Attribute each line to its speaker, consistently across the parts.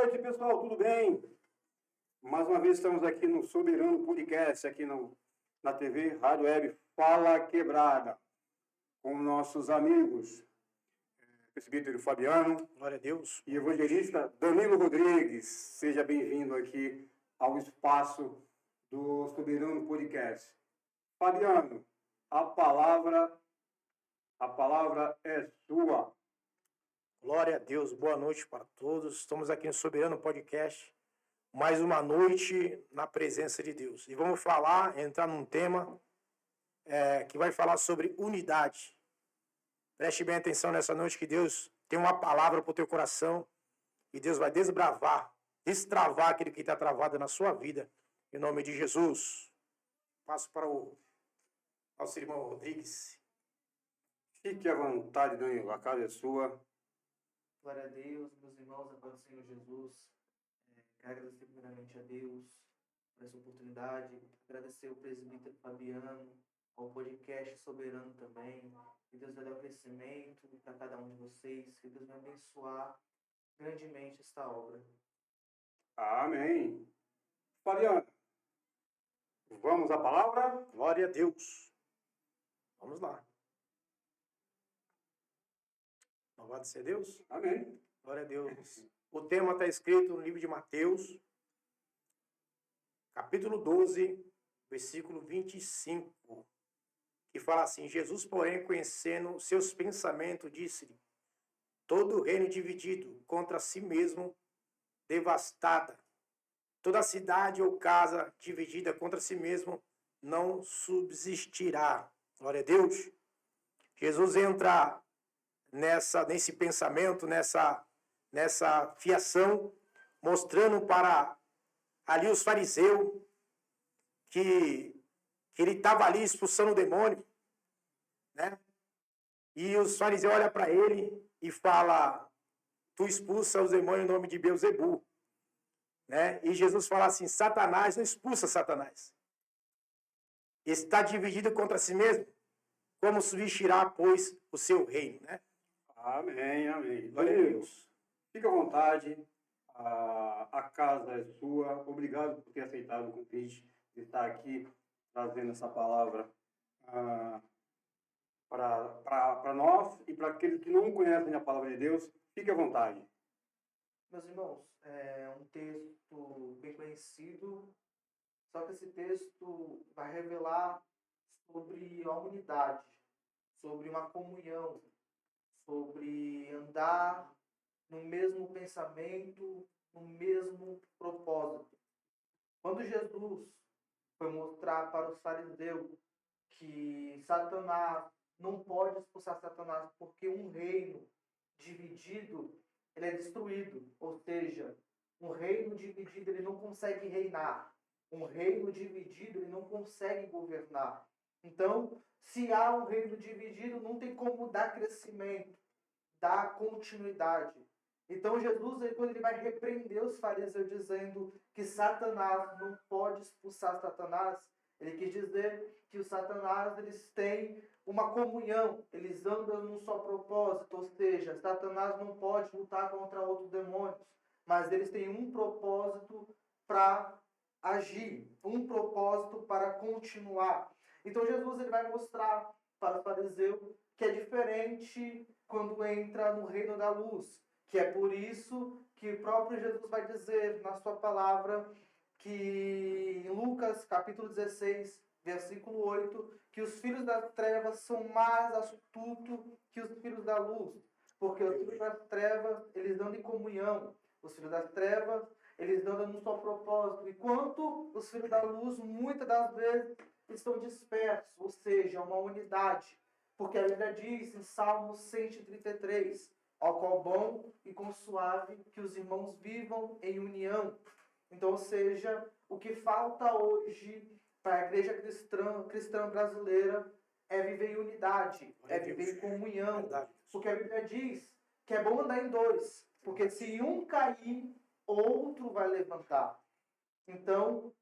Speaker 1: noite, pessoal, tudo bem? Mais uma vez estamos aqui no Soberano Podcast, aqui na TV Rádio Web Fala Quebrada, com nossos amigos, presbítero Fabiano,
Speaker 2: Glória a Deus,
Speaker 1: e evangelista Danilo Rodrigues. Seja bem-vindo aqui ao espaço do Soberano Podcast. Fabiano, a palavra é sua.
Speaker 2: glória a Deus, boa noite para todos. Estamos aqui no Soberano Podcast, mais uma noite na presença de Deus. E vamos entrar num tema que vai falar sobre unidade. Preste bem atenção nessa noite que Deus tem uma palavra para o teu coração e Deus vai destravar aquilo que está travado na sua vida, em nome de Jesus. Passo para o nosso irmão Rodrigues.
Speaker 1: Fique à vontade, Danilo, a casa é sua.
Speaker 3: Glória a Deus, meus irmãos, a paz do Senhor Jesus. Quero agradecer primeiramente a Deus por essa oportunidade, agradecer ao presbítero Fabiano, ao podcast Soberano também. Que Deus vai dar o crescimento para cada um de vocês, que Deus vai abençoar grandemente esta obra.
Speaker 1: Amém. Fabiano, vamos à palavra?
Speaker 2: Glória a Deus. Vamos lá. Louvado seja Deus.
Speaker 1: Amém.
Speaker 2: Glória a Deus. O tema está escrito no livro de Mateus, capítulo 12, versículo 25, que fala assim: Jesus, porém, conhecendo seus pensamentos, disse-lhe: todo reino dividido contra si mesmo, devastada. Toda cidade ou casa dividida contra si mesmo não subsistirá. Glória a Deus. Jesus entra nesse pensamento, nessa fiação, mostrando para ali os fariseus que ele estava ali expulsando o demônio, né? E os fariseus olham para ele e falam: tu expulsa os demônios em nome de Beelzebu, né? E Jesus fala assim: Satanás não expulsa Satanás. Está dividido contra si mesmo. Como subsistirá, pois, o seu reino, né?
Speaker 1: Amém, amém. Danilo, fique à vontade, a casa é sua. Obrigado por ter aceitado o convite de estar aqui trazendo essa palavra para nós e para aqueles que não conhecem a palavra de Deus. Fique à vontade.
Speaker 3: Meus irmãos, é um texto bem conhecido, só que esse texto vai revelar sobre a unidade, sobre uma comunhão, sobre andar no mesmo pensamento, no mesmo propósito. Quando Jesus foi mostrar para os fariseus que Satanás não pode expulsar Satanás porque um reino dividido ele é destruído, ou seja, um reino dividido ele não consegue reinar, um reino dividido ele não consegue governar. Então, se há um reino dividido, não tem como dar crescimento, dar continuidade. Então, Jesus, quando ele vai repreender os fariseus dizendo que Satanás não pode expulsar Satanás, ele quis dizer que os Satanás eles têm uma comunhão, eles andam num só propósito, ou seja, Satanás não pode lutar contra outros demônios, mas eles têm um propósito para agir, um propósito para continuar. Então Jesus ele vai mostrar para o fariseu que é diferente quando entra no reino da luz, que é por isso que o próprio Jesus vai dizer na sua palavra que em Lucas capítulo 16, versículo 8, que os filhos das trevas são mais astutos que os filhos da luz, porque os filhos das trevas eles andam em comunhão, os filhos das trevas eles andam num só propósito, enquanto os filhos da luz muitas das vezes estão dispersos, ou seja, uma unidade. Porque a Bíblia diz em Salmo 133, ao qual bom e com suave que os irmãos vivam em união. Então, ou seja, o que falta hoje para a igreja cristã brasileira é viver em unidade, é viver em comunhão. Porque a Bíblia diz que é bom andar em dois, porque se um cair, outro vai levantar. Então,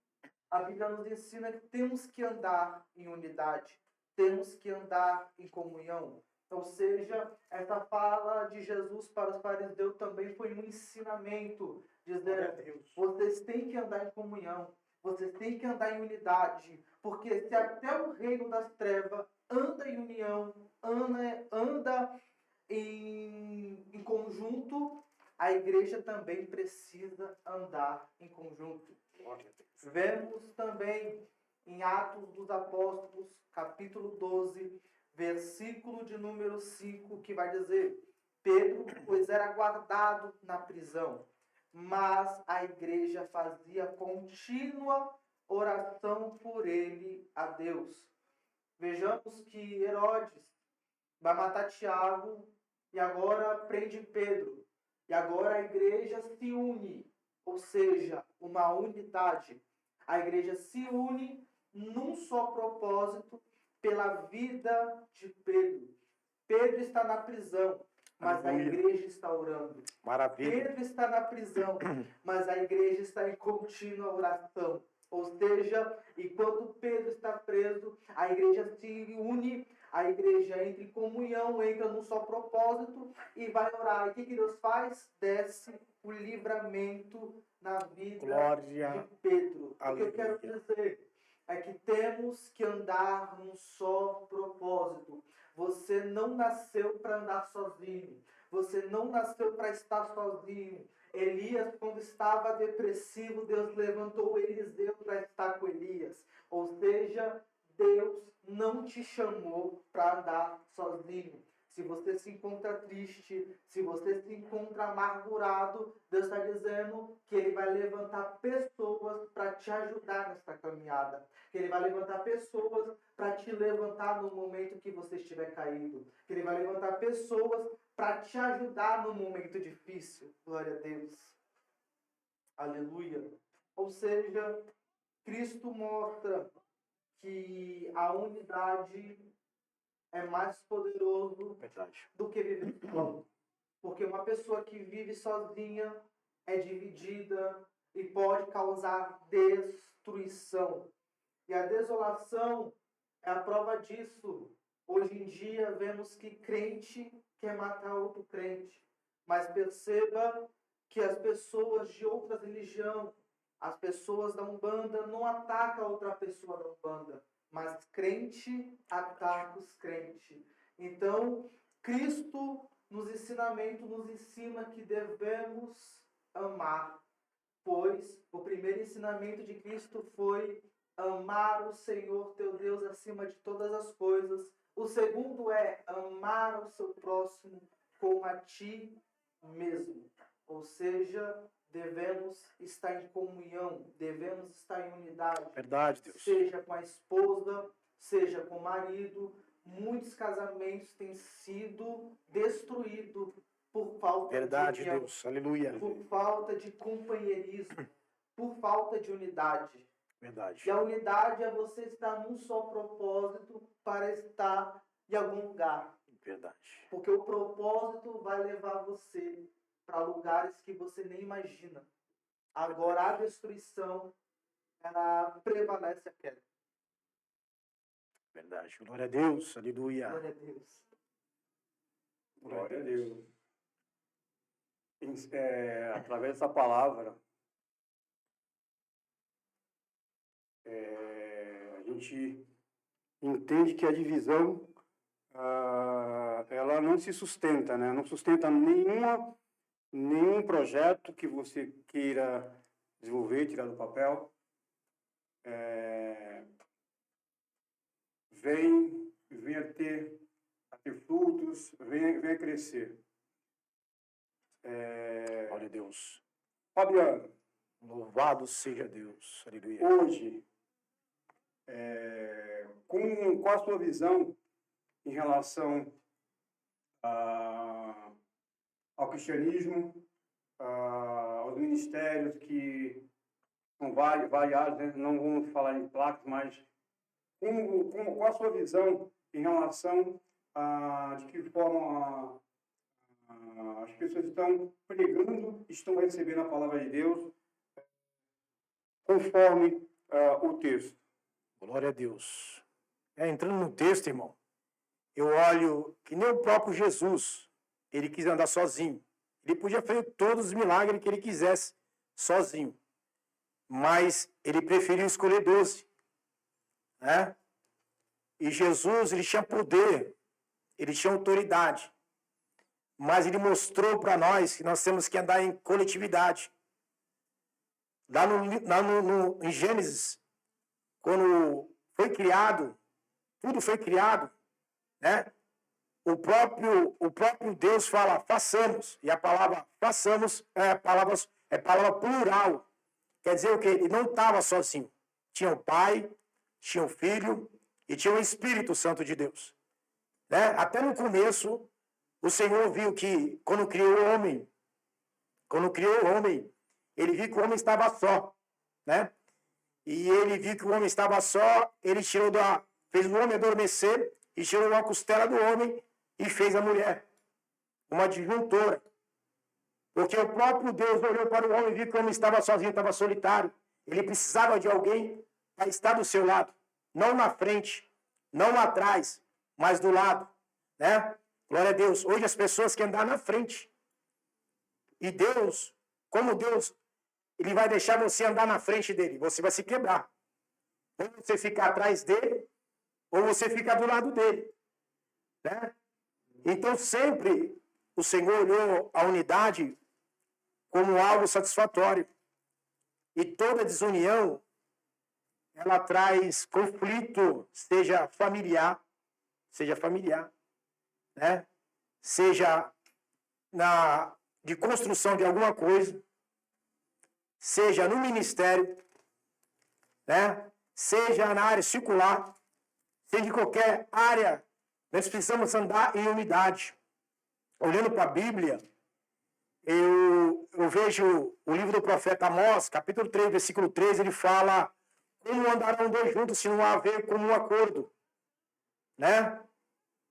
Speaker 3: a Bíblia nos ensina que temos que andar em unidade, temos que andar em comunhão. Ou seja, essa fala de Jesus para os fariseus também foi um ensinamento,
Speaker 2: Glória a
Speaker 3: dizendo:
Speaker 2: Deus.
Speaker 3: vocês têm que andar em comunhão, vocês têm que andar em unidade, porque se até o reino das trevas anda em união, anda em conjunto, a igreja também precisa andar em conjunto.
Speaker 2: Glória a Deus.
Speaker 3: Vemos também em Atos dos Apóstolos, capítulo 12, versículo de número 5, que vai dizer: Pedro, pois era guardado na prisão, mas a igreja fazia contínua oração por ele a Deus. Vejamos que Herodes vai matar Tiago e agora prende Pedro. E agora a igreja se une, ou seja, uma unidade. A igreja se une num só propósito pela vida de Pedro. Pedro está na prisão, mas a
Speaker 2: Aleluia.
Speaker 3: igreja está orando.
Speaker 2: Maravilha.
Speaker 3: Pedro está na prisão, mas a igreja está em contínua oração. Ou seja, enquanto Pedro está preso, a igreja se une, a igreja entra em comunhão, entra num só propósito e vai orar. E o que Deus faz? Desce o livramento na vida
Speaker 2: Glória.
Speaker 3: de Pedro. O que eu
Speaker 2: Aleluia.
Speaker 3: quero dizer é que temos que andar num só propósito. Você não nasceu para andar sozinho. Você não nasceu para estar sozinho. Elias, quando estava depressivo, Deus levantou Eliseu para estar com Elias. Ou seja, Deus não te chamou para andar sozinho. Se você se encontra triste, se você se encontra amargurado, Deus está dizendo que Ele vai levantar pessoas para te ajudar nessa caminhada. Que Ele vai levantar pessoas para te levantar no momento que você estiver caído. Que Ele vai levantar pessoas para te ajudar no momento difícil. Glória a Deus. Aleluia. Ou seja, Cristo mostra que a unidade é mais poderoso
Speaker 2: Verdade.
Speaker 3: do que viver só. Porque uma pessoa que vive sozinha é dividida e pode causar destruição. E a desolação é a prova disso. Hoje em dia vemos que crente quer matar outro crente. Mas perceba que as pessoas de outras religiões, as pessoas da Umbanda, não atacam outra pessoa da Umbanda, mas crente ataca os crentes. Então, Cristo, nos ensinamentos, nos ensina que devemos amar, pois o primeiro ensinamento de Cristo foi amar o Senhor teu Deus acima de todas as coisas. O segundo é amar o seu próximo como a ti mesmo. Ou seja, devemos estar em comunhão, devemos estar em unidade.
Speaker 2: Verdade, Deus.
Speaker 3: Seja com a esposa, seja com o marido. Muitos casamentos têm sido destruídos por falta
Speaker 2: Verdade,
Speaker 3: de união,
Speaker 2: Deus. Aleluia.
Speaker 3: por falta de companheirismo, por falta de unidade.
Speaker 2: Verdade.
Speaker 3: E a unidade é você estar num só propósito para estar em algum lugar.
Speaker 2: Verdade.
Speaker 3: Porque o propósito vai levar você para lugares que você nem imagina. Agora a destruição, ela prevalece a queda.
Speaker 2: Verdade. Glória a Deus. Aleluia.
Speaker 3: Glória a Deus.
Speaker 1: Glória a Deus. Através dessa palavra, a gente entende que a divisão ela não se sustenta, né? Não sustenta nenhum projeto que você queira desenvolver, tirar do papel. Vem a ter frutos, vem a crescer.
Speaker 2: Glória a Deus.
Speaker 1: Fabiano,
Speaker 2: Louvado seja Deus. Aleluia.
Speaker 1: hoje, qual a sua visão em relação ao cristianismo, aos ministérios que são variados, né? Não vamos falar em placas, mas qual a sua visão em relação de que forma as pessoas estão pregando, estão recebendo a palavra de Deus conforme o texto?
Speaker 2: Glória a Deus. Entrando no texto, irmão, eu olho que nem o próprio Jesus, ele quis andar sozinho. Ele podia fazer todos os milagres que ele quisesse sozinho. Mas ele preferiu escolher 12. Né? E Jesus, ele tinha poder, ele tinha autoridade. Mas ele mostrou para nós que nós temos que andar em coletividade. Lá em Gênesis, quando foi criado, tudo foi criado, né? O próprio Deus fala, façamos. E a palavra façamos é palavra plural. Quer dizer o quê? Ele não estava sozinho. Tinha o Pai, tinha o Filho e tinha o Espírito Santo de Deus. Né? Até no começo, o Senhor viu que quando criou o homem, ele viu que o homem estava só. Né? E ele viu que o homem estava só, ele fez o homem adormecer e tirou uma costela do homem e fez a mulher, uma disjuntora. Porque o próprio Deus olhou para o homem e viu que o homem estava sozinho, estava solitário. Ele precisava de alguém para estar do seu lado. Não na frente, não atrás, mas do lado. Né? Glória a Deus. Hoje as pessoas querem andar na frente. E Deus, como Deus, Ele vai deixar você andar na frente dele. Você vai se quebrar. Ou você fica atrás dele, ou você fica do lado dele. Né? Então sempre o Senhor olhou a unidade como algo satisfatório. E toda desunião, ela traz conflito, seja familiar, né? Seja de construção de alguma coisa, seja no ministério, né? Seja na área circular, seja em qualquer área, nós precisamos andar em unidade. Olhando para a Bíblia, eu vejo o livro do profeta Amós, capítulo 3, versículo 13, ele fala: como andarão dois juntos se não haver comum acordo? Né?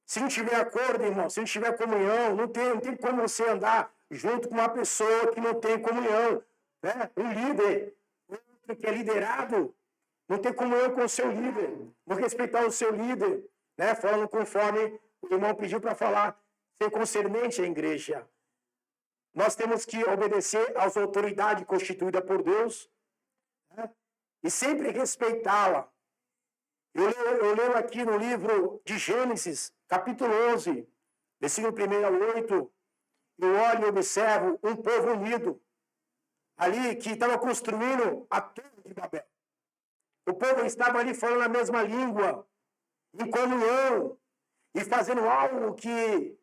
Speaker 2: Se não tiver acordo, irmão, se não tiver comunhão, não tem como você andar junto com uma pessoa que não tem comunhão. Né? Um líder, outro que é liderado, não tem comunhão com o seu líder, não respeitar o seu líder, né? Falando conforme o irmão pediu para falar, ser concernente à igreja. Nós temos que obedecer às autoridades constituídas por Deus, né? E sempre respeitá-la. Eu leio aqui no livro de Gênesis, capítulo 11, versículo 1 ao 8, eu olho e observo um povo unido, ali que estava construindo a Torre de Babel. O povo estava ali falando a mesma língua, em comunhão, e fazendo algo que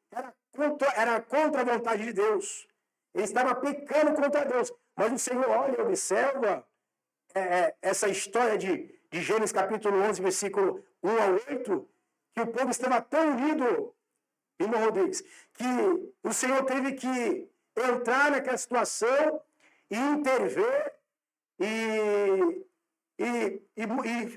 Speaker 2: era contra a vontade de Deus. Ele estava pecando contra Deus. Mas o Senhor olha e observa essa história de Gênesis capítulo 11, versículo 1 a 8, que o povo estava tão unido, irmão Rodrigues, que o Senhor teve que entrar naquela situação e intervir e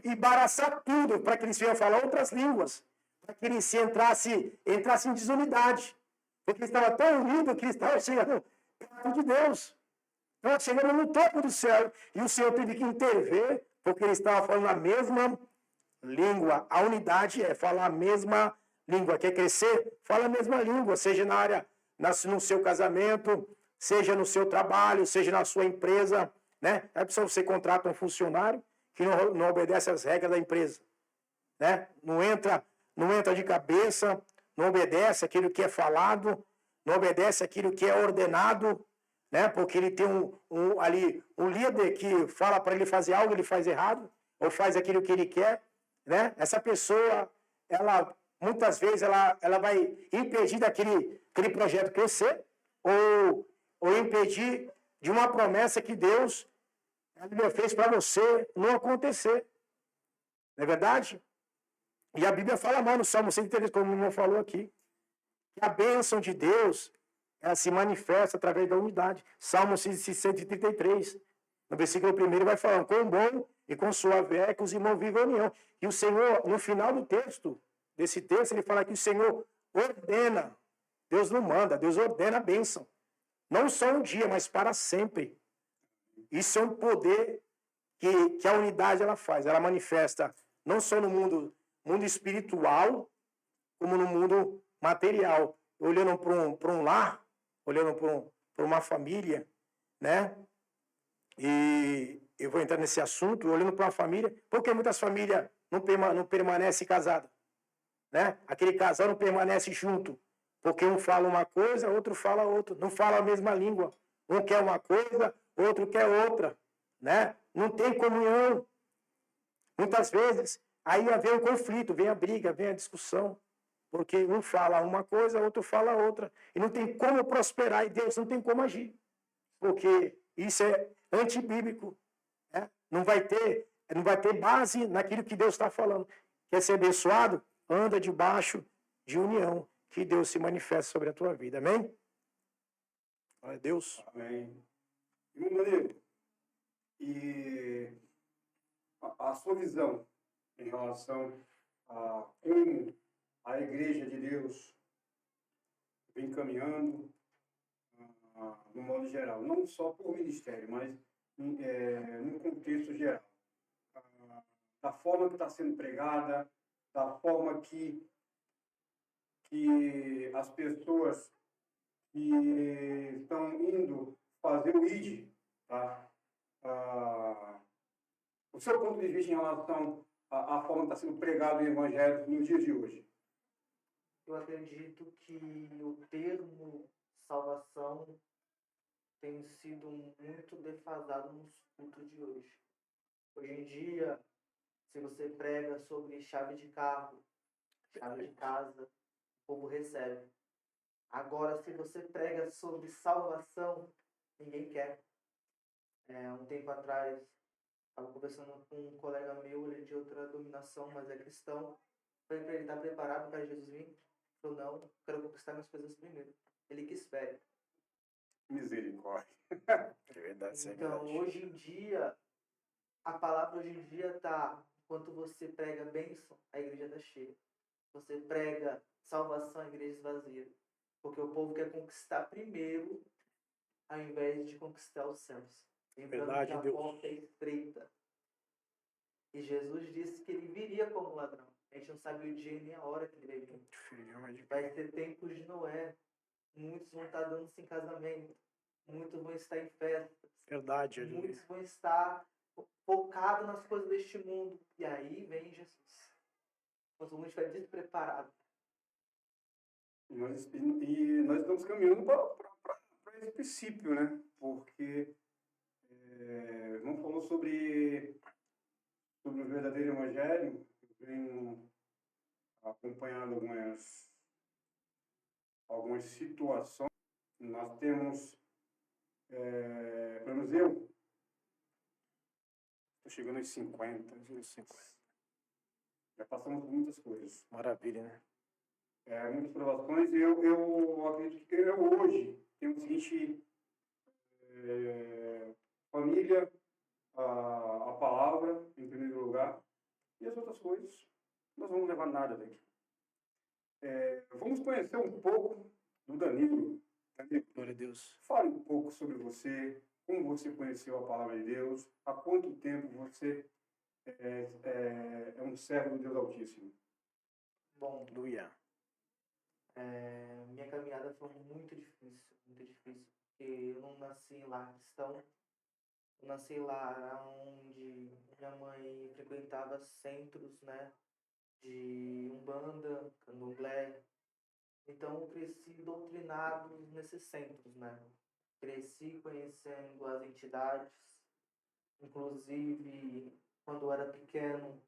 Speaker 2: embaraçar tudo para que eles iam falar outras línguas, para que eles entrassem em desunidade, porque eles estavam tão unidos que eles estavam chegando perto de Deus, estavam chegando no topo do céu, e o Senhor teve que intervir, porque eles estavam falando a mesma língua. A unidade é falar a mesma língua. Quer crescer? Fala a mesma língua, seja na área, no seu casamento, seja no seu trabalho, seja na sua empresa, né? É preciso você contrata um funcionário que não obedece às regras da empresa, né? Não entra de cabeça, não obedece aquilo que é falado, não obedece aquilo que é ordenado, né? Porque ele tem um líder que fala para ele fazer algo, ele faz errado, ou faz aquilo que ele quer, né? Essa pessoa, ela muitas vezes ela vai impedir aquele projeto crescer, ou impedir de uma promessa que Deus fez para você não acontecer. Não é verdade? E a Bíblia fala mais no Salmo 133, como o irmão falou aqui, que a bênção de Deus, ela se manifesta através da unidade. Salmo 133, no versículo 1 vai falando: quão bom e quão suave é que os irmãos vivem em união. E o Senhor, no final do texto, desse texto, ele fala que o Senhor ordena. Deus não manda, Deus ordena a bênção. Não só um dia, mas para sempre. Isso é um poder que a unidade ela faz. Ela manifesta não só no mundo espiritual, como no mundo material. Olhando para um lar, olhando para uma família, né? E eu vou entrar nesse assunto, olhando para uma família, porque muitas famílias não permanecem casadas, né? Aquele casal não permanece junto, porque um fala uma coisa, outro fala outra, não fala a mesma língua. Um quer uma coisa, outro quer outra, né? Não tem comunhão. Muitas vezes, aí vem o conflito, vem a briga, vem a discussão, porque um fala uma coisa, outro fala outra, e não tem como prosperar, e Deus não tem como agir, porque isso é antibíblico, né? Não vai ter base naquilo que Deus está falando. Quer ser abençoado? Anda debaixo de união, que Deus se manifesta sobre a tua vida. Amém? Glória a Deus.
Speaker 1: Amém. Irmão Danilo, e a sua visão em relação a como a Igreja de Deus vem caminhando, no modo geral, não só por ministério, mas no contexto geral, da forma que está sendo pregada, da forma que as pessoas que estão indo fazer o ID, tá? O seu ponto de vista em relação à forma que está sendo pregado o Evangelho nos dias de hoje?
Speaker 3: Eu acredito que o termo salvação tem sido muito defasado nos cultos de hoje. Hoje em dia, se você prega sobre chave de carro, chave de casa, o povo recebe. Agora, se você prega sobre salvação, ninguém quer. Um tempo atrás, estava conversando com um colega meu, ele é de outra dominação, mas é cristão. Falei para ele estar preparado para Jesus vir. Ele falou, não, quero conquistar minhas coisas primeiro. Ele que espere.
Speaker 1: Misericórdia.
Speaker 2: É verdade, isso é
Speaker 3: Então,
Speaker 2: verdade.
Speaker 3: hoje em dia, a palavra hoje em dia está, enquanto você prega bênção, a igreja está cheia. Você prega salvação, a igreja esvazia. Porque o povo quer conquistar primeiro, ao invés de conquistar os céus. Lembrando
Speaker 2: Verdade,
Speaker 3: que a
Speaker 2: Deus.
Speaker 3: porta é estreita. E Jesus disse que ele viria como ladrão. A gente não sabe o dia nem a hora que ele vai vir. Vai ser tempos de Noé. Muitos vão estar dando-se em casamento. Muitos vão estar em festas.
Speaker 2: Verdade,
Speaker 3: Muitos vão estar focados nas coisas deste mundo. E aí vem Jesus. Quando o mundo estiver despreparado.
Speaker 1: E nós estamos caminhando para esse princípio, né? Porque não falou sobre o verdadeiro evangelho. Eu venho acompanhando algumas situações. Nós temos, pelo menos eu, estou chegando aos 50. Já passamos por muitas coisas.
Speaker 2: Maravilha, né?
Speaker 1: Muitas provações. Eu acredito que eu hoje tenho o seguinte: família, a palavra em primeiro lugar, e as outras coisas nós vamos levar nada daqui. Vamos conhecer um pouco do Danilo.
Speaker 2: Glória a Deus.
Speaker 1: Fale um pouco sobre você, como você conheceu a palavra de Deus, há quanto tempo você é um servo do Deus Altíssimo.
Speaker 3: Bom,
Speaker 2: Aleluia.
Speaker 3: minha caminhada foi muito difícil, porque eu não nasci em lar cristão. Eu nasci lá onde minha mãe frequentava centros, né, de umbanda, candomblé. Então eu cresci doutrinado nesses centros, né. Cresci conhecendo as entidades, inclusive quando eu era pequeno,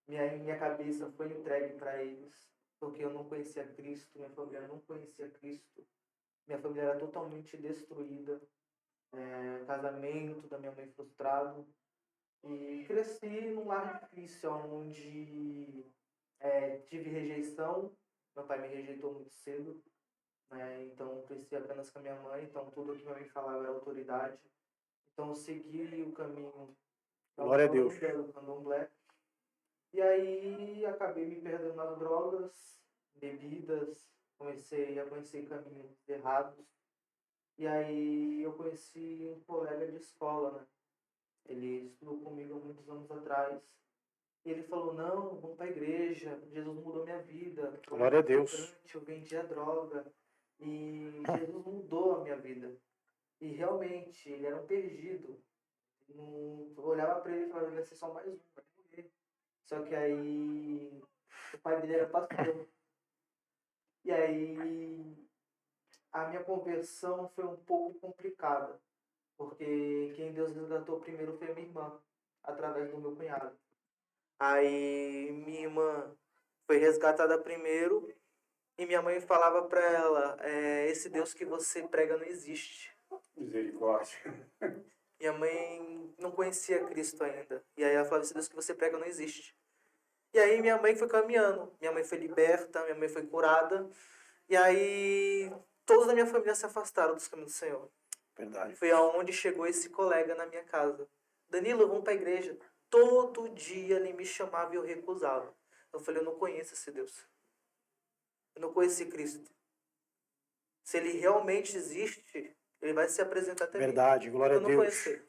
Speaker 3: minha cabeça foi entregue para eles, porque eu não conhecia Cristo, minha família não conhecia Cristo, minha família era totalmente destruída, casamento da minha mãe frustrado, e cresci num lar difícil, onde tive rejeição, meu pai me rejeitou muito cedo, né? Então cresci apenas com a minha mãe, então tudo que minha mãe falava era autoridade, então eu segui o caminho da
Speaker 2: Glória a Deus.
Speaker 3: Umbanda, do candomblé. E aí acabei me perdendo nas drogas, bebidas, comecei a conhecer caminhos errados. E aí eu conheci um colega de escola, né? Ele estudou comigo há muitos anos atrás. E ele falou, não, vamos para a igreja, Jesus mudou minha vida. Eu
Speaker 2: Glória a
Speaker 3: era
Speaker 2: Deus.
Speaker 3: traficante, eu vendia droga. E Jesus mudou a minha vida. E realmente, ele era um perdido. Eu olhava para ele e falava, ele vai ser só mais um, vai morrer. Só que aí, o pai dele era pastor. E aí, a minha conversão foi um pouco complicada. Porque quem Deus resgatou primeiro foi a minha irmã, através do meu cunhado. Aí, minha irmã foi resgatada primeiro. E minha mãe falava pra ela, esse Deus que você prega não existe.
Speaker 1: Misericórdia.
Speaker 3: Minha mãe não conhecia Cristo ainda. E aí ela falava, esse Deus que você prega não existe. E aí minha mãe foi caminhando. Minha mãe foi liberta, minha mãe foi curada. E aí todos da minha família se afastaram dos caminhos do Senhor.
Speaker 2: Verdade.
Speaker 3: Foi aonde chegou esse colega na minha casa. Danilo, vamos pra igreja. Todo dia ele me chamava e eu recusava. Eu falei, eu não conheço esse Deus. Eu não conheci Cristo. Se ele realmente existe, ele vai se apresentar até
Speaker 2: Verdade, glória a
Speaker 3: eu não
Speaker 2: Deus.
Speaker 3: conhecer.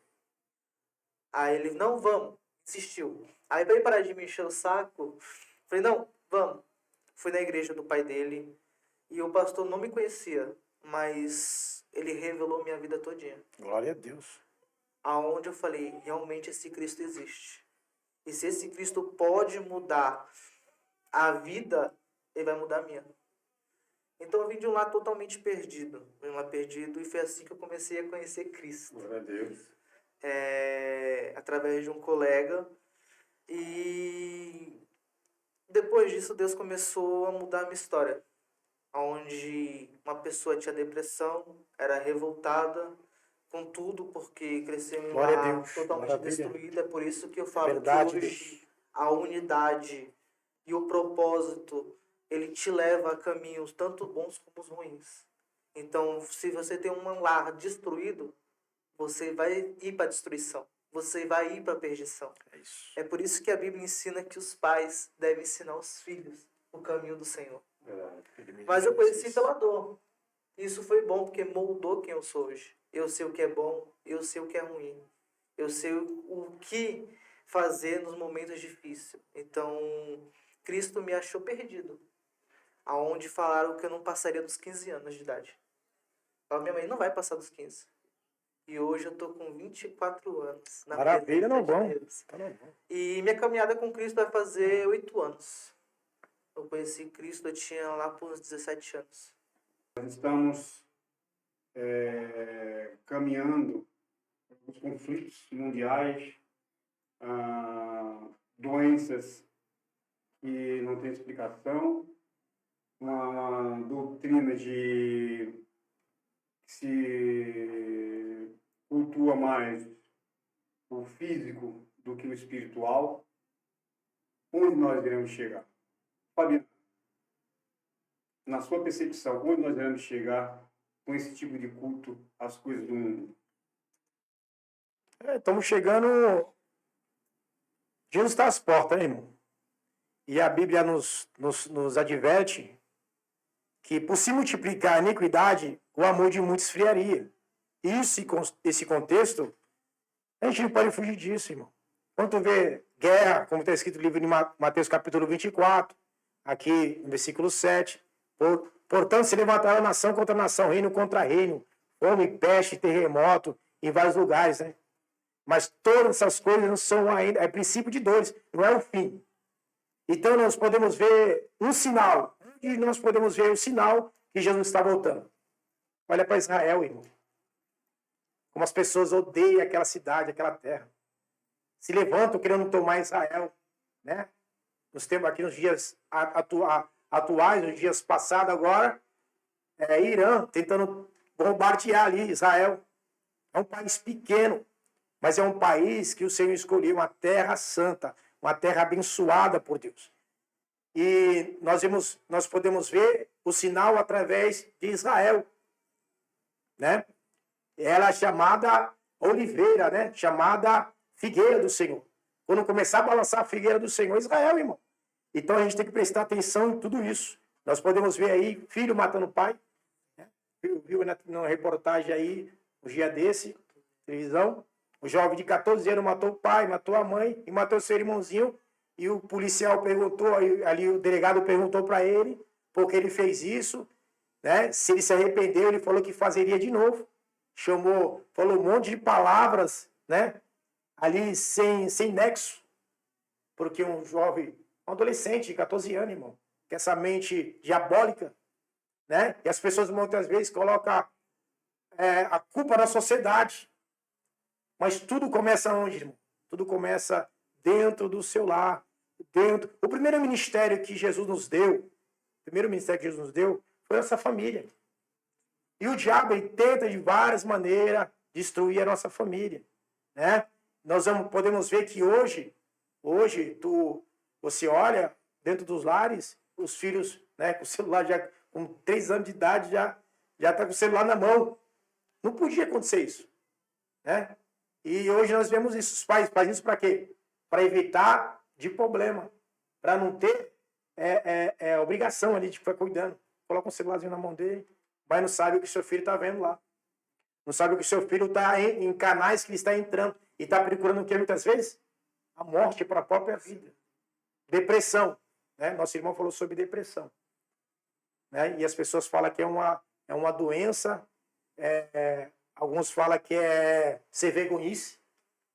Speaker 3: Aí ele, não, vamos. Insistiu. Aí pra ele parar de me encher o saco, falei, não, vamos. Fui na igreja do pai dele e o pastor não me conhecia, mas ele revelou minha vida todinha.
Speaker 2: Glória a Deus.
Speaker 3: Aonde eu falei, realmente esse Cristo existe. E se esse Cristo pode mudar a vida, ele vai mudar a minha. Então eu vim de um lado totalmente perdido. Vim lá perdido e foi assim que eu comecei a conhecer Cristo.
Speaker 1: Glória a Deus.
Speaker 3: Através de um colega. E depois disso Deus começou a mudar a minha história. Onde uma pessoa tinha depressão, era revoltada com tudo, porque cresceu em um
Speaker 2: Glória a
Speaker 3: lar
Speaker 2: Deus.
Speaker 3: totalmente
Speaker 2: Maravilha.
Speaker 3: destruída. Por isso que eu falo
Speaker 2: Verdade,
Speaker 3: que
Speaker 2: Deus.
Speaker 3: hoje a unidade e o propósito, ele te leva a caminhos tanto bons como os ruins. Então, se você tem um lar destruído, você vai ir para a destruição. Você vai ir para a perdição.
Speaker 2: É isso.
Speaker 3: É por isso que a Bíblia ensina que os pais devem ensinar os filhos o caminho do Senhor. Mas eu conheci pela dor. Isso foi bom porque moldou quem eu sou hoje. Eu sei o que é bom, eu sei o que é ruim. Eu sei o que fazer nos momentos difíceis. Então, Cristo me achou perdido. Aonde falaram que eu não passaria dos 15 anos de idade. A minha mãe não vai passar dos 15. E hoje eu tô com 24 anos. Na
Speaker 2: Maravilha, não
Speaker 3: presença
Speaker 2: bom.
Speaker 3: de Deus.
Speaker 2: Tá bom.
Speaker 3: E minha caminhada com Cristo vai fazer 8 anos. Eu conheci Cristo, eu tinha lá por uns 17 anos.
Speaker 1: Nós estamos caminhando os conflitos mundiais, doenças que não têm explicação, uma doutrina de que se cultua mais o físico do que o espiritual. Onde nós iremos chegar? Fabiano, na sua percepção, onde nós iremos chegar com esse tipo de culto às coisas do mundo?
Speaker 2: Estamos chegando. Jesus está às portas, né, irmão? E a Bíblia nos adverte que, por se multiplicar a iniquidade, o amor de muitos esfriaria. E esse contexto, a gente não pode fugir disso, irmão. Quando tu vê guerra, como está escrito no livro de Mateus capítulo 24, aqui no versículo 7, portanto se levantará nação contra nação, reino contra reino, fome, peste, terremoto, em vários lugares, né? Mas todas essas coisas não são ainda, é princípio de dores, não é o fim. Então nós podemos ver um sinal, e nós podemos ver o sinal que Jesus está voltando. Olha para Israel, irmão. Como as pessoas odeiam aquela cidade, aquela terra. Se levantam querendo tomar Israel, né? Nós temos aqui nos dias atuais, nos dias passados agora, Irã tentando bombardear ali Israel. É um país pequeno, mas é um país que o Senhor escolheu, uma terra santa, uma terra abençoada por Deus. E nós podemos ver o sinal através de Israel, né? Ela é chamada oliveira, né? Chamada figueira do Senhor. Quando começar a balançar a figueira do Senhor, Israel, irmão. Então a gente tem que prestar atenção em tudo isso. Nós podemos ver aí filho matando pai, né? Viu na reportagem aí, um dia desse, televisão, o jovem de 14 anos matou o pai, matou a mãe e matou seu irmãozinho e o policial perguntou, ali o delegado perguntou para ele por que ele fez isso, né? Se ele se arrependeu, ele falou que fazeria de novo. Falou um monte de palavras, né? Ali sem nexo, porque um jovem, um adolescente de 14 anos, irmão, com essa mente diabólica, né? E as pessoas muitas vezes colocam a culpa na sociedade. Mas tudo começa onde, irmão? Tudo começa dentro do seu lar. O primeiro ministério que Jesus nos deu, foi essa família. E o diabo ele tenta de várias maneiras destruir a nossa família, né? Podemos ver que hoje você olha dentro dos lares, os filhos, né, com o celular já com 3 anos de idade já está com o celular na mão. Não podia acontecer isso, né? E hoje nós vemos isso. Os pais fazem isso para quê? Para evitar de problema, para não ter obrigação ali de ficar cuidando. Coloca um celularzinho na mão dele, mas não sabe o que seu filho está vendo lá. Não sabe o que seu filho está em canais que ele está entrando e está procurando o que muitas vezes? A morte para a própria vida. Depressão, né? Nosso irmão falou sobre depressão, né? E as pessoas falam que é uma doença. Alguns falam que é ser vergonhice,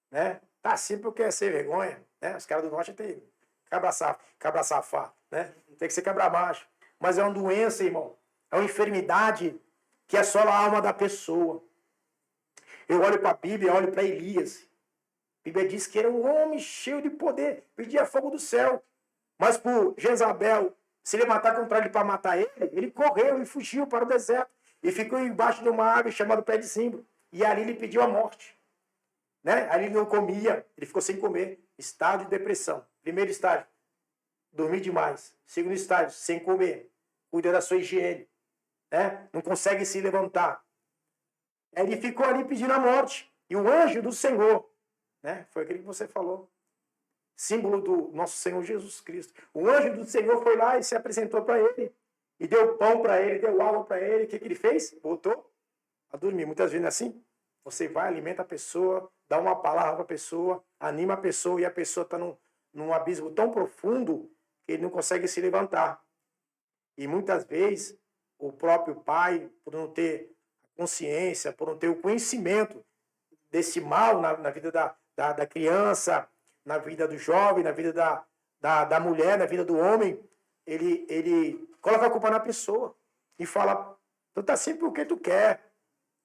Speaker 2: né? Tá assim porque é ser vergonha, né? Os caras do norte tem cabra safado, né? Tem que ser cabra macho. Mas é uma doença, irmão. É uma enfermidade que assola a alma da pessoa. Eu olho para a Bíblia, olho para Elias. A Bíblia diz que era um homem cheio de poder, pedia fogo do céu. Mas por Jezabel se levantar contra ele para matar ele, ele correu e fugiu para o deserto. E ficou embaixo de uma árvore chamada Pé de Zimbro. E ali ele pediu a morte, né? Ali ele não comia, ele ficou sem comer. Estado de depressão. Primeiro estágio, dormir demais. Segundo estágio, sem comer. Cuida da sua higiene, né? Não consegue se levantar. Ele ficou ali pedindo a morte. E o anjo do Senhor, né? Foi aquele que você falou. Símbolo do nosso Senhor Jesus Cristo. O anjo do Senhor foi lá e se apresentou para ele. E deu pão para ele, deu água para ele. O que ele fez? Botou a dormir. Muitas vezes é assim. Você vai, alimenta a pessoa, dá uma palavra para a pessoa, anima a pessoa e a pessoa está num abismo tão profundo que ele não consegue se levantar. E muitas vezes o próprio pai, por não ter consciência, por não ter o conhecimento desse mal na vida da criança, na vida do jovem, na vida da mulher, na vida do homem, ele coloca a culpa na pessoa e fala, tu tá assim porque tu quer,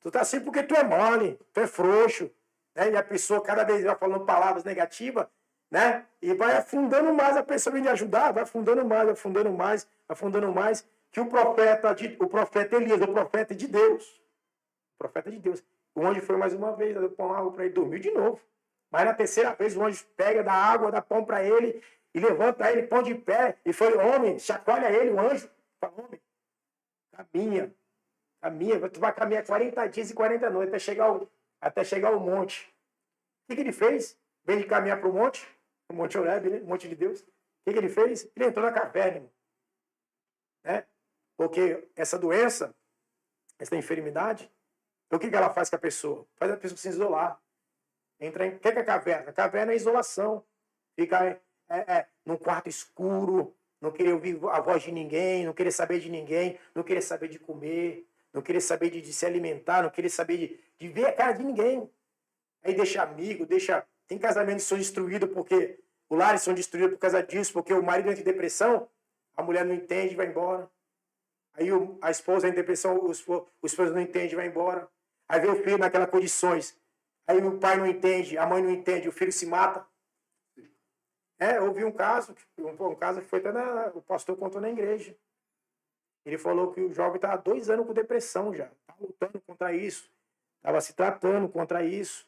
Speaker 2: tu tá assim porque tu é mole, tu é frouxo, né? E a pessoa cada vez vai falando palavras negativas, né? E vai afundando mais a pessoa em ajudar, vai afundando mais, que o profeta Elias, o profeta de Deus, o anjo foi mais uma vez, deu pão água para ele, dormiu de novo. Mas na terceira vez o anjo pega, dá água, dá pão para ele, e levanta ele, põe de pé, e foi, homem, chacoalha ele, o anjo, fala, homem, caminha, tu vai caminhar 40 dias e 40 noites até chegar ao monte. O que ele fez? Em vez de caminhar para o Monte Horebe, né? O Monte de Deus, o que ele fez? Ele entrou na caverna, né? Porque essa doença, essa enfermidade, o que ela faz com a pessoa? Faz a pessoa se isolar. O que é a caverna? A caverna é iolação. Fica num quarto escuro, não querer ouvir a voz de ninguém, não querer saber de ninguém, não querer saber de comer, não querer saber de se alimentar, não querer saber de ver a cara de ninguém. Aí deixa amigo, tem casamentos que são destruídos porque os lares são destruídos por causa disso, porque o marido entra em depressão, a mulher não entende e vai embora. Aí a esposa entra em depressão, o esposo não entende e vai embora. Aí vem o filho naquelas condições. Aí o pai não entende, a mãe não entende, o filho se mata. Houve um caso que foi até o pastor contou na igreja. Ele falou que o jovem estava há 2 anos com depressão já. Estava lutando contra isso. Estava se tratando contra isso.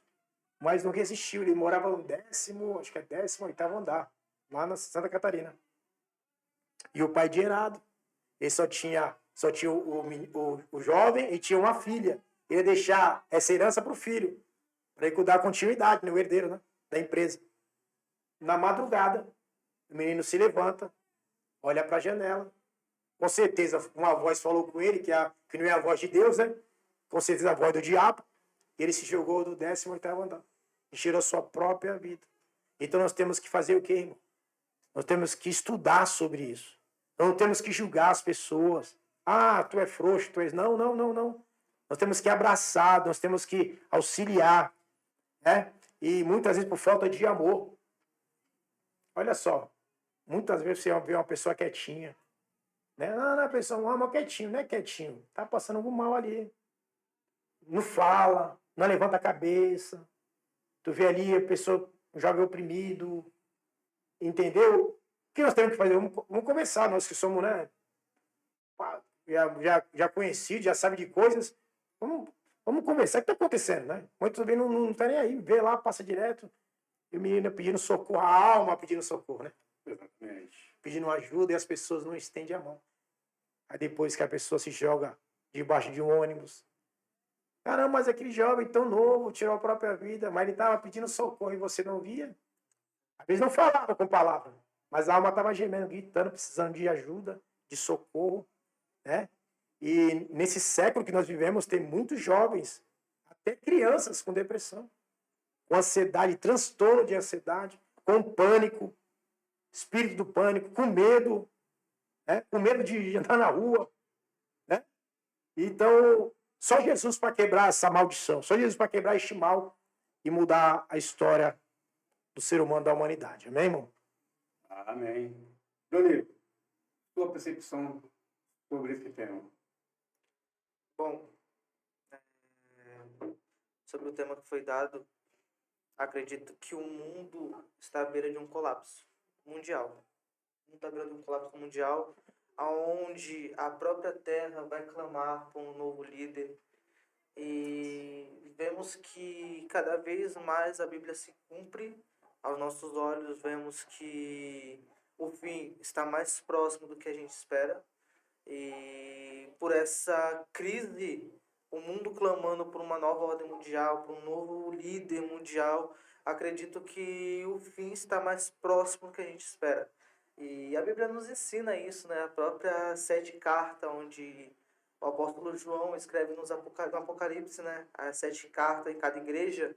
Speaker 2: Mas não resistiu. Ele morava no 18º andar, lá na Santa Catarina. E o pai dinheirado. Ele só tinha o jovem e tinha uma filha. Ele ia deixar essa herança para o filho. Para ele dar continuidade, né? O herdeiro, né? Da empresa. Na madrugada, o menino se levanta, olha para a janela. Com certeza, uma voz falou com ele, que não é a voz de Deus, né? Com certeza, a voz do diabo. Ele se jogou do 18º andar e tirou a sua própria vida. Então, nós temos que fazer o quê, irmão? Nós temos que estudar sobre isso. Não temos que julgar as pessoas. Ah, tu é frouxo, tu és... Não, não, não, não. Nós temos que abraçar, nós temos que auxiliar, né? E muitas vezes por falta de amor. Olha só, muitas vezes você vê uma pessoa quietinha, né? Não, a pessoa ama quietinho, não é quietinho. Tá passando algum mal ali. Não fala, não levanta a cabeça. Tu vê ali a pessoa jovem oprimido. Entendeu? O que nós temos que fazer? Vamos conversar, nós que somos, né? Já conhecidos, já sabe de coisas. Vamos conversar. O que está acontecendo, né? Muitos também não tá nem aí. Vê lá, passa direto. E o menino pedindo socorro, a alma pedindo socorro, né?
Speaker 1: Exatamente.
Speaker 2: Pedindo ajuda e as pessoas não estendem a mão. Aí depois que a pessoa se joga debaixo de um ônibus. Caramba, mas aquele jovem tão novo tirou a própria vida, mas ele estava pedindo socorro e você não via? Às vezes não falava com palavras, mas a alma estava gemendo, gritando, precisando de ajuda, de socorro, né? E nesse século que nós vivemos, tem muitos jovens, até crianças com depressão, com ansiedade, transtorno de ansiedade, com pânico, espírito do pânico, com medo, né? Com medo de andar na rua, né? Então, só Jesus para quebrar essa maldição, só Jesus para quebrar este mal e mudar a história do ser humano, da humanidade. Amém, irmão?
Speaker 1: Amém. Danilo, sua percepção sobre esse tema?
Speaker 3: Bom, sobre o tema que foi dado, acredito que o mundo está à beira de um colapso mundial. O mundo está à beira de um colapso mundial, onde a própria Terra vai clamar por um novo líder. E vemos que cada vez mais a Bíblia se cumpre aos nossos olhos. Vemos que o fim está mais próximo do que a gente espera. E por essa crise, o mundo clamando por uma nova ordem mundial, por um novo líder mundial, acredito que o fim está mais próximo do que a gente espera. E a Bíblia nos ensina isso, né? A própria 7 carta, onde o apóstolo João escreve no Apocalipse, né? As 7 cartas em cada igreja.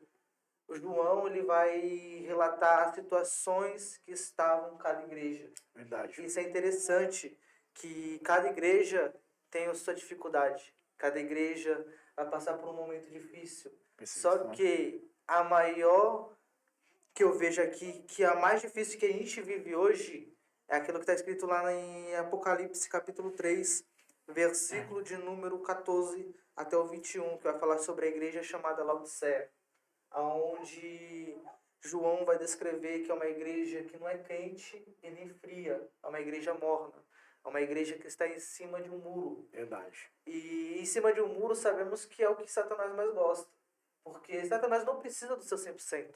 Speaker 3: O João, ele vai relatar as situações que estavam em cada igreja.
Speaker 2: Verdade.
Speaker 3: Isso é interessante, que cada igreja tem a sua dificuldade. Cada igreja vai passar por um momento difícil. Só que a maior que eu vejo aqui, que a mais difícil que a gente vive hoje, é aquilo que está escrito lá em Apocalipse capítulo 3, versículo de número 14 até o 21, que vai falar sobre a igreja chamada Laodiceia, onde João vai descrever que é uma igreja que não é quente e nem fria, é uma igreja morna, é uma igreja que está em cima de um muro.
Speaker 2: Verdade.
Speaker 3: E em cima de um muro sabemos que é o que Satanás mais gosta, porque Satanás não precisa do seu 100%.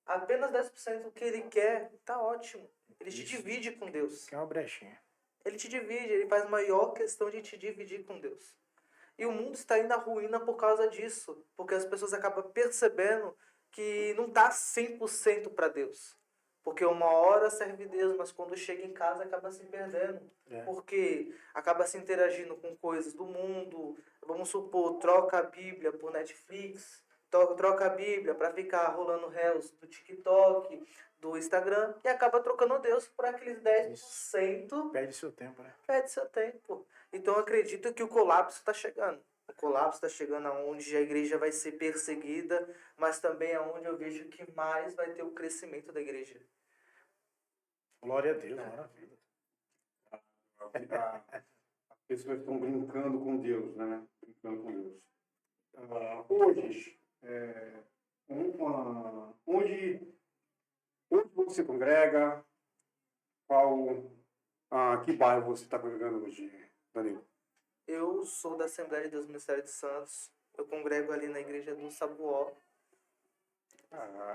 Speaker 3: Apenas 10% que ele quer, tá ótimo. Ele te divide com Deus.
Speaker 2: Que é uma brechinha.
Speaker 3: Ele te divide, ele faz maior questão de te dividir com Deus. E o mundo está indo à ruína por causa disso. Porque as pessoas acabam percebendo que não está 100% para Deus. Porque uma hora serve Deus, mas quando chega em casa acaba se perdendo. Porque acaba se interagindo com coisas do mundo. Vamos supor, troca a Bíblia por Netflix. Troca a Bíblia para ficar rolando reels do TikTok, do Instagram, e acaba trocando Deus por aqueles 10%.
Speaker 2: Perde seu tempo, né?
Speaker 3: Perde seu tempo. Então eu acredito que o colapso está chegando. O colapso está chegando aonde a igreja vai ser perseguida, mas também aonde eu vejo que mais vai ter o crescimento da igreja.
Speaker 2: Glória a Deus, maravilha.
Speaker 1: As pessoas estão brincando com Deus, né? Brincando com Deus. Hoje, onde você congrega? Que bairro você está congregando hoje, Danilo?
Speaker 3: Eu sou da Assembleia de Deus Ministério de Santos. Eu congrego ali na igreja do Sabuó.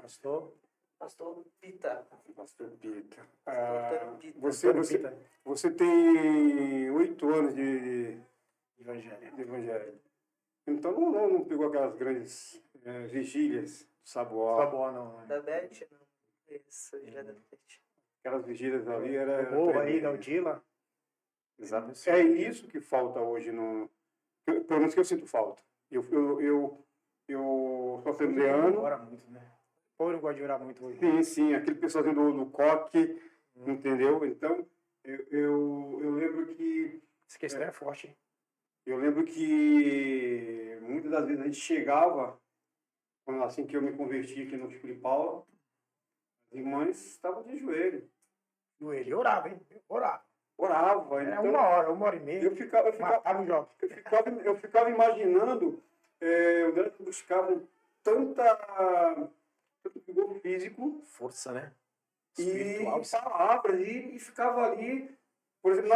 Speaker 3: Pastor Pita.
Speaker 1: Pastor Pita.
Speaker 3: Pita.
Speaker 1: Você tem 8 anos de evangelho. Então não pegou aquelas grandes vigílias do Sabuó.
Speaker 2: Sabuó não. Né?
Speaker 3: Da Beth? Não. Isso, já da Beth.
Speaker 1: Aquelas vigílias ali era...
Speaker 2: Morro aí, da Udila.
Speaker 1: Exato. É isso que falta hoje pelo menos que eu sinto falta. Eu sou assembleano.
Speaker 2: Ora muito, né? O povo não gosta de orar muito hoje.
Speaker 1: Sim, aquele pessoalzinho do coque, Entendeu? Então, eu lembro que
Speaker 2: Essa questão é forte, hein?
Speaker 1: eu lembro que muitas das vezes a gente chegava, assim que eu me converti aqui no Chico de Paula, as irmãs estavam de joelho,
Speaker 2: Ele orava, hein? Orava.
Speaker 1: orava.
Speaker 2: Era
Speaker 1: Então,
Speaker 2: 1 hora e meia.
Speaker 1: eu ficava,
Speaker 2: Matava o jovem.
Speaker 1: eu ficava imaginando onde era que buscavam tanto vigor físico
Speaker 2: Força, né?
Speaker 1: e
Speaker 2: Espiritual.
Speaker 1: palavras, e ficava ali, por exemplo,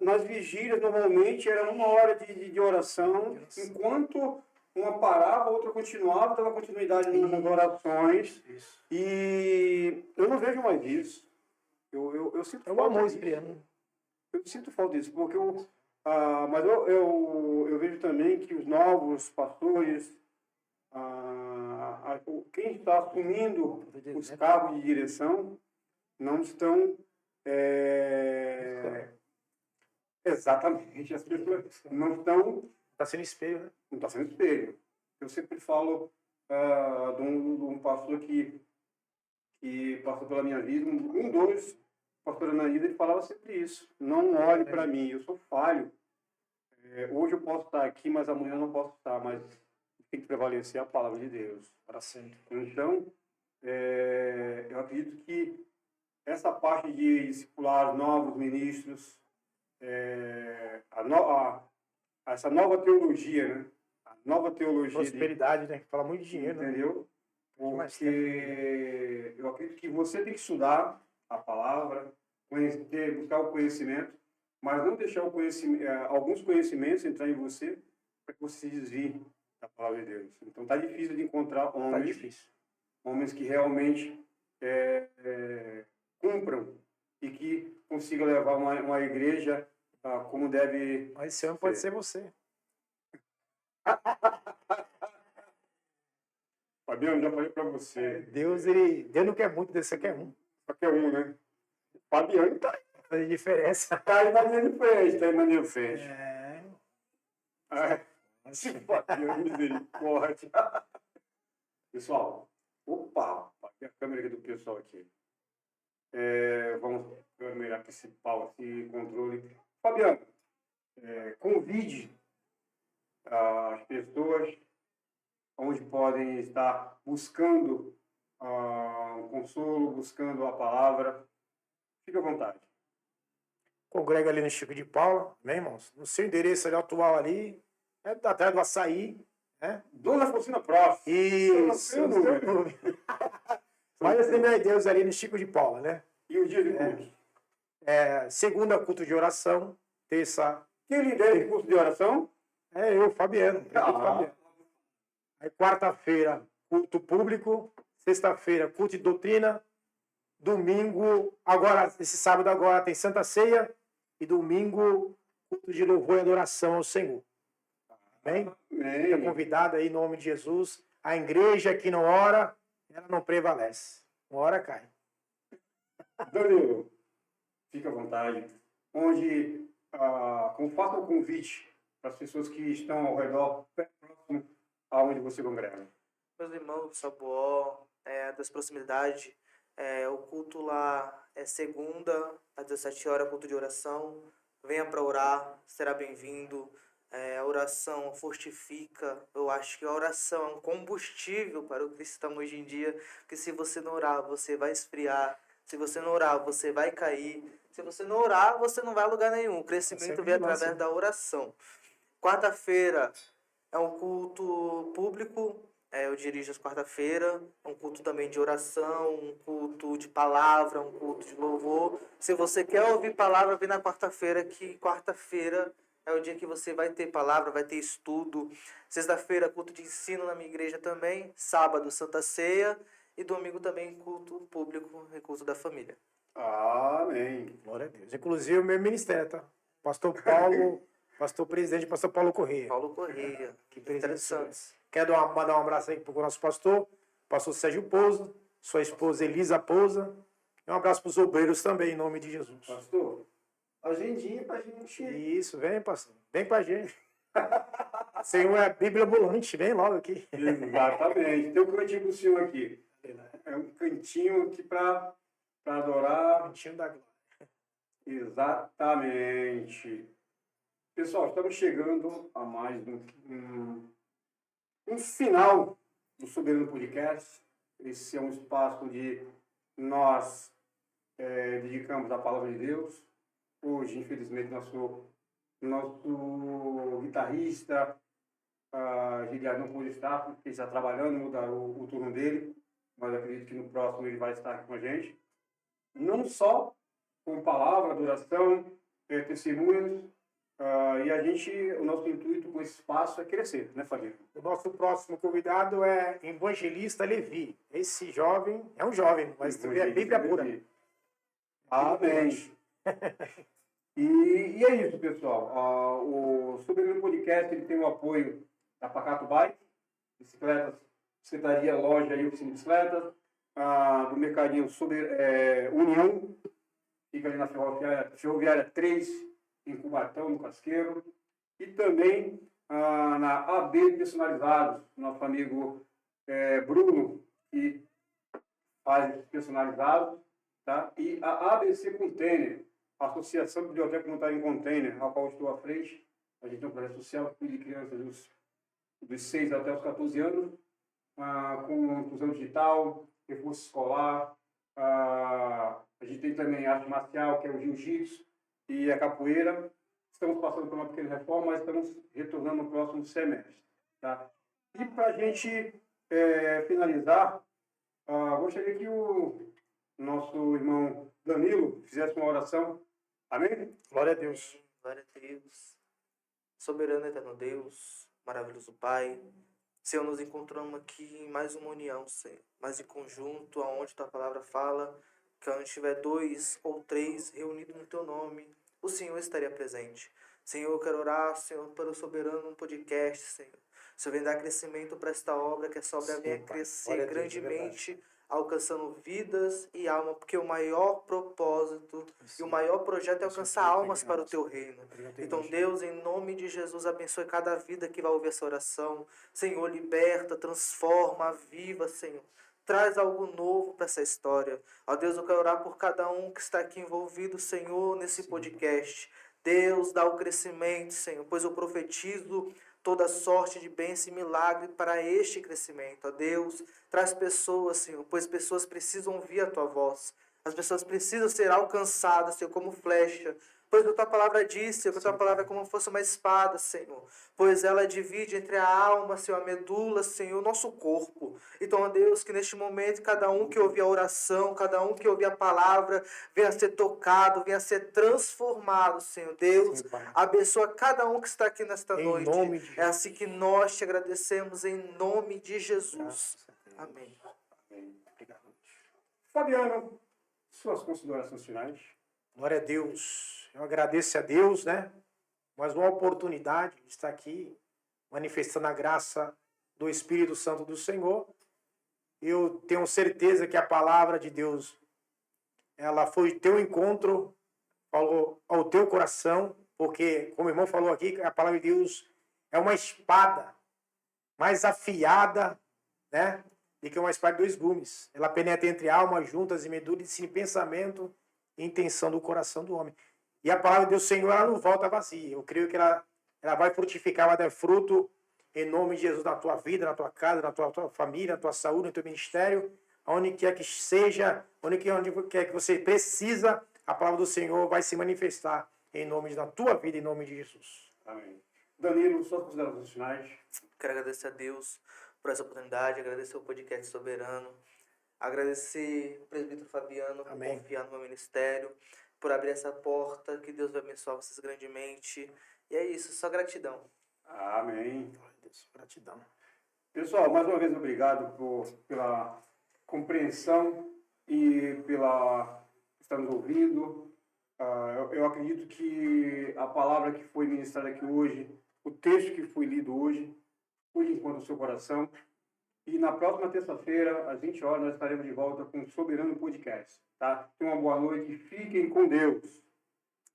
Speaker 1: nas vigílias, normalmente era 1 hora de oração, enquanto uma parava, a outra continuava, dava continuidade nas orações,
Speaker 2: Isso.
Speaker 1: e eu não vejo mais isso. Eu sinto
Speaker 2: É o
Speaker 1: falta
Speaker 2: amor
Speaker 1: disso.
Speaker 2: esfriando.
Speaker 1: Eu sinto falta disso, porque mas eu vejo também que os novos pastores, quem está assumindo os cargos de direção, não estão exatamente, as pessoas não estão,
Speaker 2: Tá sendo espelho, né?
Speaker 1: não está sendo espelho. Eu sempre falo de um pastor que passou pela minha vida, dois pastores na vida, ele falava sempre isso: não olhe para mim, eu sou falho. Hoje eu posso estar aqui, mas amanhã eu não posso estar, mas tem que prevalecer a palavra de Deus.
Speaker 2: Para sempre.
Speaker 1: Então, eu acredito que essa parte de discipular novos ministros, essa nova teologia, né? A nova teologia
Speaker 2: Prosperidade, né? Fala muito de dinheiro, né?
Speaker 1: entendeu?
Speaker 2: Mais
Speaker 1: Porque eu acredito que você tem que estudar a palavra, buscar o conhecimento, mas não deixar alguns conhecimentos entrar em você para que você se desvie da palavra de Deus. Então tá difícil de encontrar
Speaker 2: Tá
Speaker 1: homens,
Speaker 2: difícil.
Speaker 1: homens que realmente cumpram e que consigam levar uma igreja como deve
Speaker 2: Mas esse homem pode ser você.
Speaker 1: Fabiano, já falei para você.
Speaker 2: Deus não quer muito, Deus só quer um.
Speaker 1: Só que é um, né? Fabiano tá
Speaker 2: Faz diferença.
Speaker 1: aí na minha frente, tá aí na minha frente. Se Fabiano, misericórdia. Pessoal, opa, a câmera aqui do pessoal aqui. Vamos câmera principal aqui, controle. Fabiano, convide as pessoas onde podem estar buscando um consolo, buscando a palavra. Fique à vontade.
Speaker 2: Congrega ali no Chico de Paula, né, irmãos? No seu endereço ali atual ali, atrás do açaí, né?
Speaker 1: Dona Faustina Prof.
Speaker 2: Isso,
Speaker 1: Eu não sei o nome.
Speaker 2: Mas Assembleia de Deus ali no Chico de Paula, né?
Speaker 1: E o dia de culto?
Speaker 2: Segunda, culto de oração. Terça,
Speaker 1: Quem lidera esse curso de oração?
Speaker 2: eu, Fabiano. Fabiano. Aí quarta-feira, culto público. Sexta-feira, culto de doutrina. Domingo, agora, esse sábado agora tem Santa Ceia. E domingo, culto de louvor e adoração ao Senhor. Amém? Fica convidado aí em nome de Jesus. A igreja que não ora, ela não prevalece. Uma hora cai.
Speaker 1: Danilo, fica à vontade. Onde, como faça o convite para as pessoas que estão ao redor, próximo aonde você congrega.
Speaker 3: Meus irmãos do Saboó, das proximidades, o culto lá é segunda, às 17 horas, culto de oração. Venha para orar, será bem-vindo. A oração fortifica. Eu acho que a oração é um combustível para o cristão hoje em dia, porque se você não orar, você vai esfriar. Se você não orar, você vai cair. Se você não orar, você não vai a lugar nenhum. O crescimento vem através da oração. Quarta-feira é um culto público. Eu dirijo as quarta-feira, um culto também de oração, um culto de palavra, um culto de louvor. Se você quer ouvir palavra, vem na quarta-feira, que quarta-feira é o dia que você vai ter palavra, vai ter estudo. Sexta-feira, culto de ensino na minha igreja também. Sábado, Santa Ceia. E domingo também, culto público e culto da família.
Speaker 1: Amém.
Speaker 2: Glória a Deus. Inclusive o meu ministério, tá? Pastor Paulo, pastor presidente, pastor Paulo Corrêa.
Speaker 3: Paulo Corrêa.
Speaker 2: Que interessante. Quero mandar um abraço aí para o nosso pastor Sérgio Pousa, sua esposa Elisa Pousa. E um abraço para os obreiros também, em nome de Jesus.
Speaker 1: Pastor, agendinha pra gente.
Speaker 2: Isso, vem, pastor. Vem com a gente. Senhor é a Bíblia ambulante, vem logo aqui.
Speaker 1: Exatamente. Tem um cantinho pro senhor aqui. É um cantinho aqui para para adorar.
Speaker 2: Cantinho da glória.
Speaker 1: Exatamente. Pessoal, estamos chegando a mais um final do Soberano Podcast. Esse é um espaço onde nós dedicamos a palavra de Deus. Hoje, infelizmente, nosso guitarrista Giliard não pôde estar, porque está trabalhando, mudaram o turno dele, mas acredito que no próximo ele vai estar aqui com a gente. Não só com palavra, adoração, testemunhos, e o nosso intuito com esse espaço é crescer, né, Fabiano?
Speaker 2: O nosso próximo convidado é Evangelista Levi. Esse jovem é um jovem, mas é Bíblia pura.
Speaker 1: Amém. E é isso, pessoal. O Soberano Podcast ele tem o apoio da Pacato Bike, bicicletas, secretaria, loja e oficina de bicicletas, do Mercadinho União, fica ali na Ferroviária 3, em Cubatão, no Casqueiro, e também na AB Personalizados, nosso amigo Bruno, que faz personalizados, tá? E a ABC Container, a Associação Biblioteca Comunitária em Container, a qual estou à frente. A gente tem um projeto social que cuida de crianças dos 6 até os 14 anos, com inclusão digital, reforço escolar. A gente tem também a arte marcial, que é o jiu-jitsu, e a capoeira. Estamos passando por uma pequena reforma, mas estamos retornando no próximo semestre. Tá? E para a gente finalizar, gostaria que o nosso irmão Danilo fizesse uma oração. Amém?
Speaker 2: Glória a Deus.
Speaker 3: Glória a Deus. Soberano eterno Deus, maravilhoso Pai. Senhor, nos encontramos aqui em mais uma união, Senhor. Mais em conjunto, aonde Tua palavra fala que onde tiver 2 ou 3 reunidos no Teu nome, o Senhor estaria presente. Senhor, eu quero orar, Senhor, para o Soberano Podcast, Senhor. O Senhor vem dar crescimento para esta obra, que essa obra venha crescer grandemente, alcançando vidas e alma, porque o maior propósito e o maior projeto é alcançar almas para o Teu reino. Então, Deus, em nome de Jesus, abençoe cada vida que vai ouvir essa oração. Senhor, liberta, transforma, aviva, Senhor. Traz algo novo para essa história. Ó Deus, eu quero orar por cada um que está aqui envolvido, Senhor, nesse podcast. Deus, dá o crescimento, Senhor, pois eu profetizo toda sorte de bênção e milagre para este crescimento. Ó Deus, traz pessoas, Senhor, pois pessoas precisam ouvir a Tua voz. As pessoas precisam ser alcançadas, Senhor, como flecha. Pois a Tua palavra diz, Senhor, que a Tua palavra é como se fosse uma espada, Senhor. Pois ela divide entre a alma, Senhor, a medula, Senhor, o nosso corpo. Então, ó Deus, que neste momento, cada um que ouvir a oração, cada um que ouvir a palavra, venha a ser tocado, venha a ser transformado, Senhor. Deus, abençoa cada um que está aqui nesta noite. É assim que nós te agradecemos, em nome de Jesus. Amém.
Speaker 1: Obrigado. Fabiano, suas considerações finais.
Speaker 2: Glória a Deus. Eu agradeço a Deus, né? Mais uma oportunidade de estar aqui, manifestando a graça do Espírito Santo do Senhor. Eu tenho certeza que a palavra de Deus, ela foi teu encontro, falou ao teu coração, porque, como o irmão falou aqui, a palavra de Deus é uma espada mais afiada, né? Do que uma espada de 2 gumes. Ela penetra entre almas, juntas e medulas, e ensina pensamento e intenção do coração do homem. E a palavra de Deus, Senhor, ela não volta vazia. Eu creio que ela vai frutificar, vai dar fruto em nome de Jesus na tua vida, na tua casa, na tua família, na tua saúde, no teu ministério, onde quer que seja, onde quer que você precisa, a palavra do Senhor vai se manifestar em nome da tua vida, em nome de Jesus.
Speaker 1: Amém. Danilo, suas considerações finais.
Speaker 3: Quero agradecer a Deus por essa oportunidade, agradecer o podcast Soberano, agradecer o presbítero Fabiano por confiar no meu ministério, por abrir essa porta, que Deus vai abençoar vocês grandemente. E é isso, só gratidão.
Speaker 1: Amém.
Speaker 2: Deus, gratidão.
Speaker 1: Pessoal, mais uma vez obrigado pela compreensão e pela estar nos ouvindo. Eu acredito que a palavra que foi ministrada aqui hoje, o texto que foi lido hoje, foi de encontro ao seu coração. E na próxima terça-feira, às 20 horas, nós estaremos de volta com o Soberano Podcast. Tá? Tenham uma boa noite e fiquem com Deus.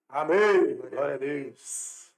Speaker 2: Amém. Glória a Deus.